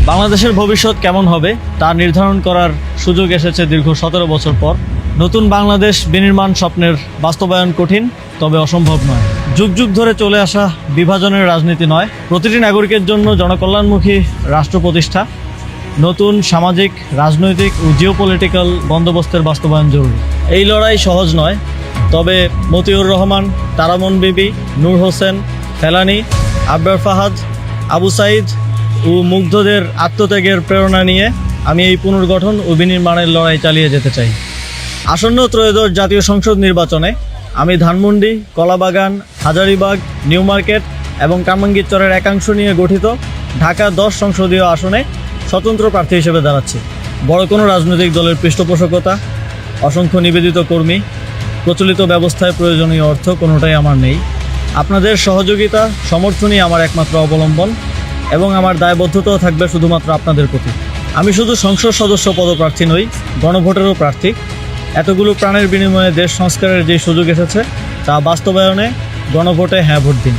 বাংলাদেশের ভবিষ্যৎ কেমন হবে তা নির্ধারণ করার সুযোগ এসেছে দীর্ঘ 17 বছর পর। নতুন বাংলাদেশ বিনির্মাণ স্বপ্নের বাস্তবায়ন কঠিন, তবে অসম্ভব নয়। যুগ যুগ ধরে চলে আসা বিভাজনের রাজনীতি নয়, প্রতিটি নাগরিকের জন্য জনকল্যাণমুখী রাষ্ট্র প্রতিষ্ঠা, নতুন সামাজিক, রাজনৈতিক ও জিওপলিটিক্যাল বন্দোবস্তের বাস্তবায়ন জরুরি। এই লড়াই সহজ নয়, তবে মতিউর রহমান, তারামন বিবি, নূর হোসেন, ফেলানী, আবরার ফাহাদ, আবু সাইদ ও মুগ্ধদের আত্মত্যাগের প্রেরণা নিয়ে আমি এই পুনর্গঠন ও বিনির্মাণের লড়াই চালিয়ে যেতে চাই। আসন্ন ত্রয়োদশ জাতীয় সংসদ নির্বাচনে আমি ধানমন্ডি, কলাবাগান, হাজারীবাগ, নিউ মার্কেট এবং কামরাঙ্গীরচরের একাংশ নিয়ে গঠিত ঢাকা 10 সংসদীয় আসনে স্বতন্ত্র প্রার্থী হিসেবে দাঁড়াচ্ছি। বড় কোনো রাজনৈতিক দলের পৃষ্ঠপোষকতা, অসংখ্য নিবেদিত কর্মী, প্রচলিত ব্যবস্থায় প্রয়োজনীয় অর্থ কোনোটাই আমার নেই। আপনাদের সহযোগিতা, সমর্থনই আমার একমাত্র অবলম্বন এবং আমার দায়বদ্ধতাও থাকবে শুধুমাত্র আপনাদের প্রতি। আমি শুধু সংসদ সদস্য পদপ্রার্থী নই, গণভোটেরও প্রার্থী। এতগুলো প্রাণের বিনিময়ে দেশ সংস্কারের যে সুযোগ এসেছে তা বাস্তবায়নে গণভোটে হ্যাঁ ভোট দিন।